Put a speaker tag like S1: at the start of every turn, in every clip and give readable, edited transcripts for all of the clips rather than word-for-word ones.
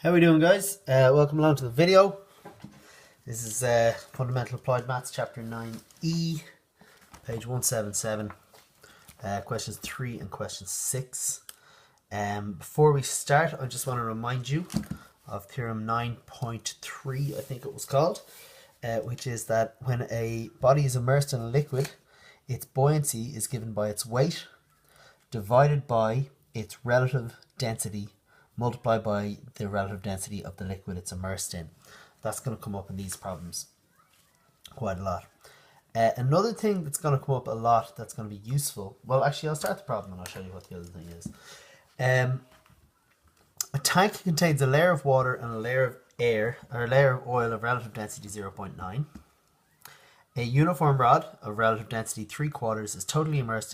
S1: How are we doing, guys? Welcome along to the video. This is Fundamental Applied Maths, Chapter 9E, page 177, questions 3 and question 6. Before we start, I just want to remind you of Theorem 9.3, I think it was called, which is that when a body is immersed in a liquid, its buoyancy is given by its weight divided by its relative density multiplied by the relative density of the liquid it's immersed in. That's going to come up in these problems quite a lot. Another thing that's going to come up a lot that's going to be useful, well, actually I'll start the problem and I'll show you what the other thing is. A tank contains a layer of water and a layer of air, or a layer of oil of relative density 0.9. A uniform rod of relative density 3/4 is totally immersed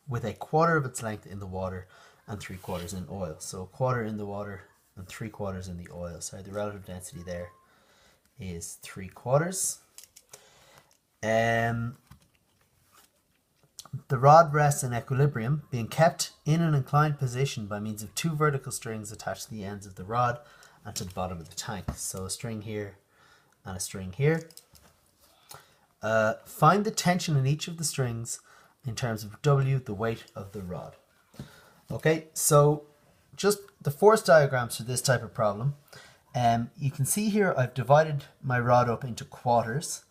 S1: with a quarter of its length in the water and 3/4 in oil. So a quarter in the water and 3/4 in the oil. So the relative density there is 3/4. The rod rests in equilibrium, being kept in an inclined position by means of two vertical strings attached to the ends of the rod and to the bottom of the tank. So a string here and a string here. Find the tension in each of the strings in terms of W, the weight of the rod. Okay, so just the force diagrams for this type of problem. You can see here I've divided my rod up into quarters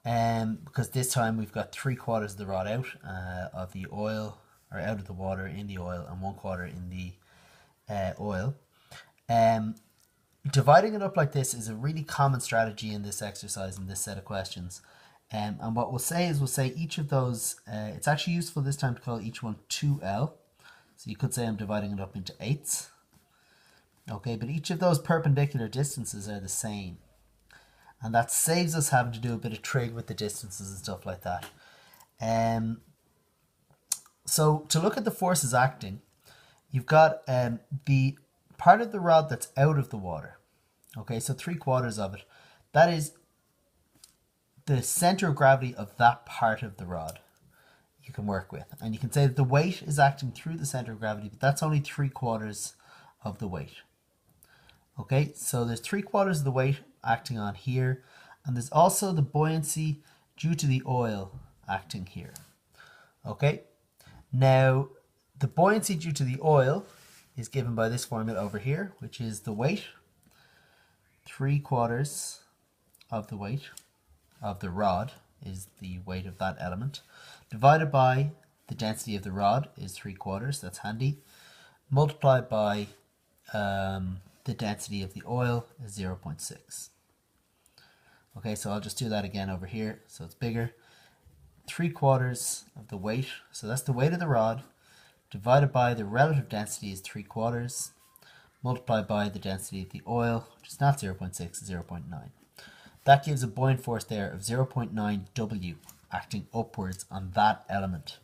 S1: because this time we've got 3/4 of the rod out of the oil, or out of the water in the oil, and 1/4 in the oil. Dividing it up like this is a really common strategy in this exercise, in this set of questions. And what we'll say is each of those, it's actually useful this time to call each one 2L. So you could say I'm dividing it up into eighths. Okay, but each of those perpendicular distances are the same. And that saves us having to do a bit of trig with the distances and stuff like that. So to look at the forces acting, you've got the part of the rod that's out of the water. Okay, so 3/4 of it. That is the center of gravity of that part of the rod you can work with. And you can say that the weight is acting through the center of gravity, but that's only 3/4 of the weight. Okay, so there's 3/4 of the weight acting on here, and there's also the buoyancy due to the oil acting here. Okay, now the buoyancy due to the oil is given by this formula over here, which is the weight, 3/4 of the weight of the rod is the weight of that element, divided by the density of the rod is 3/4, that's handy, multiplied by the density of the oil is 0.6. Okay, so I'll just do that again over here, so it's bigger. 3/4 of the weight, so that's the weight of the rod, divided by the relative density is 3/4, multiplied by the density of the oil, which is not 0.6, 0.9. That gives a buoyant force there of 0.9 W acting upwards on that element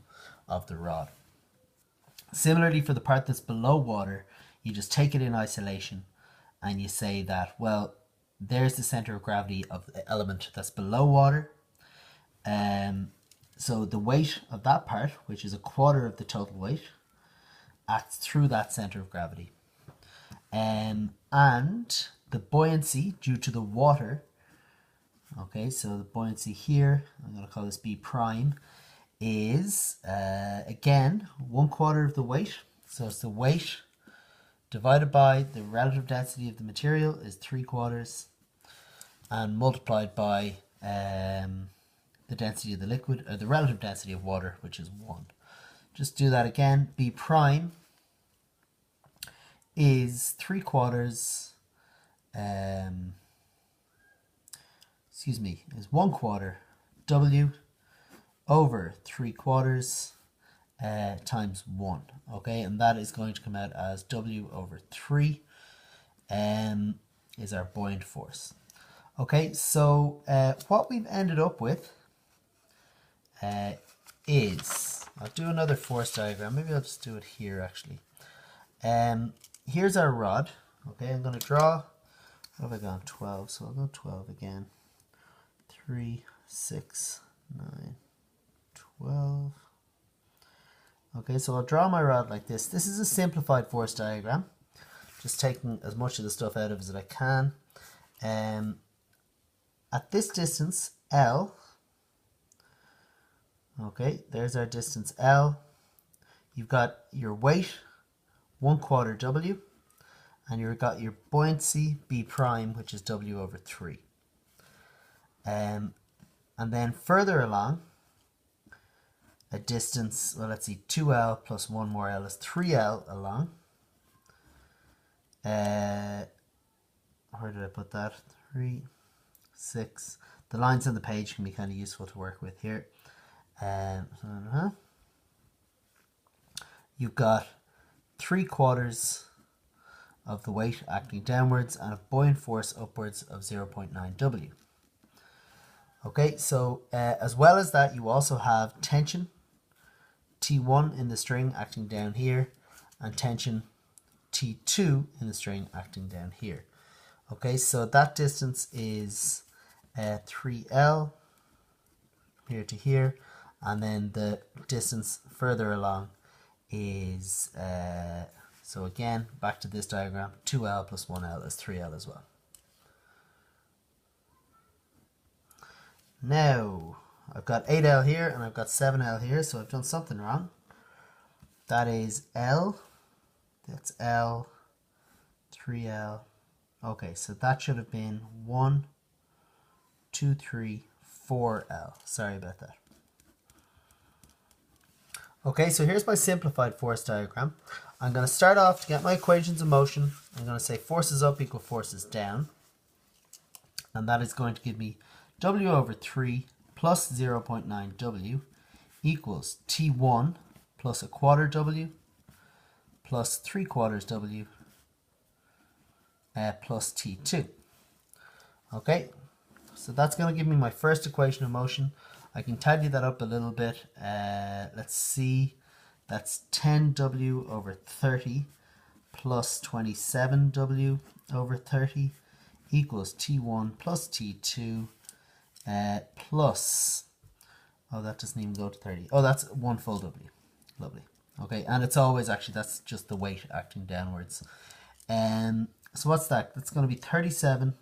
S1: of the rod. Similarly, for the part that's below water, you just take it in isolation and you say that, well, there's the center of gravity of the element that's below water. So the weight of that part, which is 1/4 of the total weight, acts through that center of gravity. And the buoyancy due to the water, okay, so the buoyancy here, I'm going to call this B prime, is, again, 1/4 of the weight. So it's the weight divided by the relative density of the material is 3/4, and multiplied by the density of the liquid, or the relative density of water, which is 1. Just do that again. B prime is 3/4, is 1/4 W over 3/4 times 1. Okay, and that is going to come out as W over 3 is our buoyant force. Okay, so what we've ended up with is, I'll do another force diagram. Maybe I'll just do it here actually. Here's our rod. Okay, I'm going to draw, what have I gone, 12, so I'll go 12 again. 3, 6, 9, 12. Okay, so I'll draw my rod like this. This is a simplified force diagram. just taking as much of the stuff out of as I can. At this distance, L, okay, there's our distance L. You've got your weight, 1/4 W, and you've got your buoyancy, B prime, which is W over 3. And then further along, a distance, well, let's see, 2L plus 1 more L is 3L along. Where did I put that? 3, 6. The lines on the page can be kind of useful to work with here. You've got 3/4 of the weight acting downwards and a buoyant force upwards of 0.9 W. Okay, so as well as that, you also have tension, T1 in the string acting down here, and tension T2 in the string acting down here. Okay, so that distance is 3L here to here, and then the distance further along is, so again, back to this diagram, 2L plus 1L is 3L as well. Now, I've got 8L here and I've got 7L here, so I've done something wrong. That is L, that's L, 3L. Okay, so that should have been 1, 2, 3, 4L. Sorry about that. Okay, so here's my simplified force diagram. I'm going to start off to get my equations of motion. I'm going to say forces up equal forces down. And that is going to give me W over 3 plus 0.9 W equals T1 plus 1/4 W plus 3/4 W plus T2. Okay, so that's going to give me my first equation of motion. I can tidy that up a little bit. Let's see, that's 10W over 30 plus 27W over 30 equals T1 plus T2 plus, oh, that doesn't even go to 30. Oh, that's 1 full W. Lovely. Okay, and it's always, actually, that's just the weight acting downwards. So what's that? That's going to be 37W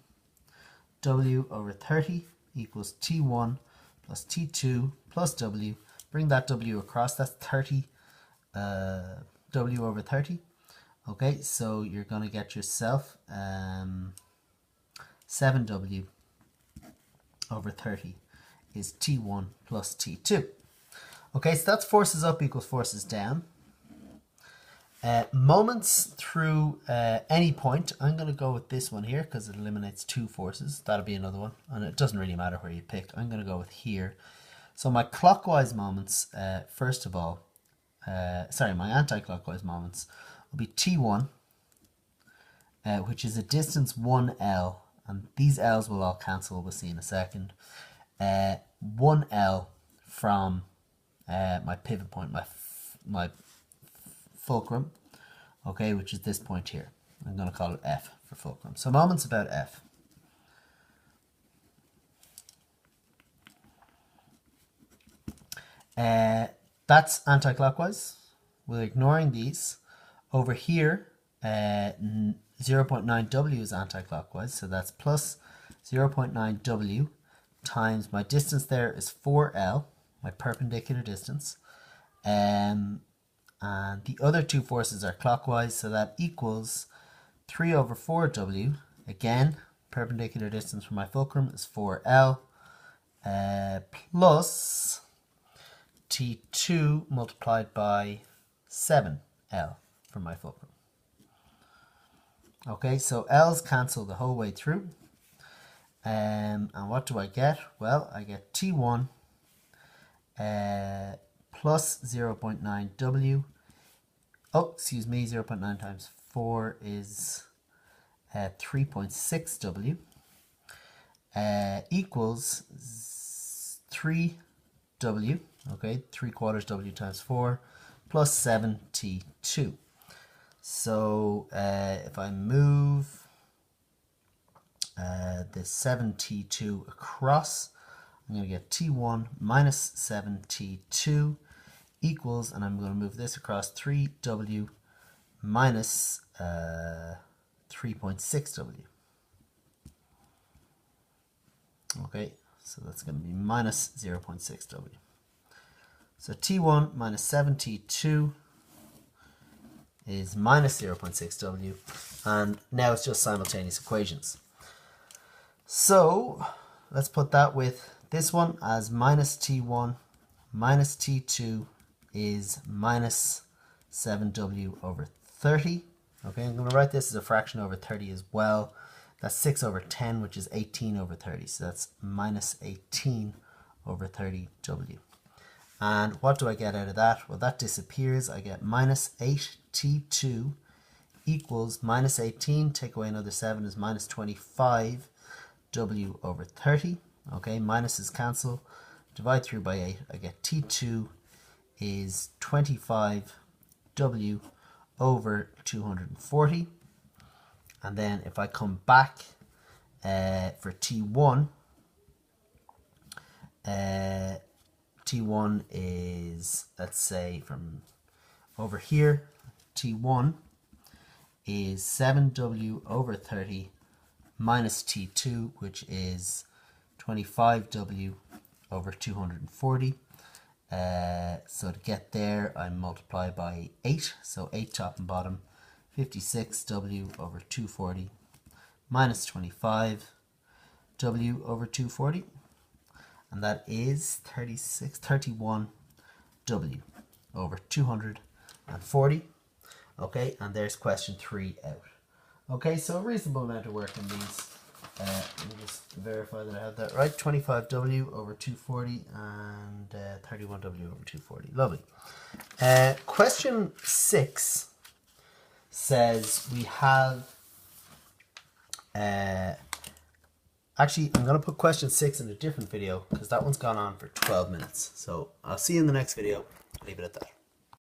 S1: over 30 equals T1 plus T2 plus W. Bring that W across, that's 30 W over 30. Okay, so you're going to get yourself 7W over 30 is T1 plus T2. Okay, so that's forces up equals forces down. Moments through any point, I'm going to go with this one here because it eliminates 2 forces. That'll be another one, and it doesn't really matter where you picked. I'm going to go with here. So my clockwise moments, first of all, my anti-clockwise moments will be T1, which is a distance 1L, and these L's will all cancel, we'll see in a second. 1L from my pivot point, my fulcrum, okay, which is this point here. I'm going to call it F for fulcrum. So moments about F. That's anti-clockwise. We're ignoring these. Over here, 0.9 W is anti-clockwise, so that's plus 0.9 W times my distance there is 4L, my perpendicular distance. And the other 2 forces are clockwise, so that equals 3 over 4W. Again, perpendicular distance from my fulcrum is 4L, plus T2 multiplied by 7L from my fulcrum. Okay, so L's cancel the whole way through. And what do I get? Well, I get T1 plus 0.9 W. Oh, excuse me, 0.9 times 4 is 3.6 W equals 3W, okay, 3/4 W times 4 plus 7 T2. So if I move the 7 T2 across, I'm going to get T1 minus 7 T2 equals, and I'm going to move this across 3W minus 3.6W. Okay, so that's going to be minus 0.6W. So T1 minus 7T2 is minus 0.6W, and now it's just simultaneous equations. So let's put that with this one as minus T1 minus T2 is minus 7W over 30. Okay, I'm going to write this as a fraction over 30 as well. That's 6 over 10, which is 18 over 30. So that's minus 18 over 30W. And what do I get out of that? Well, that disappears. I get minus 8T2 equals minus 18. Take away another 7 is minus 25W over 30. Okay, minuses cancel. Divide through by 8. I get T2 is 25W over 240. And then if I come back for T1, T1 is, let's say from over here, T1 is 7W over 30 minus T2, which is 25W over 240. So to get there, I multiply by 8, so 8 top and bottom, 56W over 240 minus 25W over 240, and that is 31W over 240. Okay, and there's question 3 out. Okay, so a reasonable amount of work in these. Let me just verify that I have that right. 25W over 240 and 31W over 240. Lovely. Question 6 says we have actually, I'm going to put question 6 in a different video because that one's gone on for 12 minutes. So I'll see you in the next video. Leave it at that.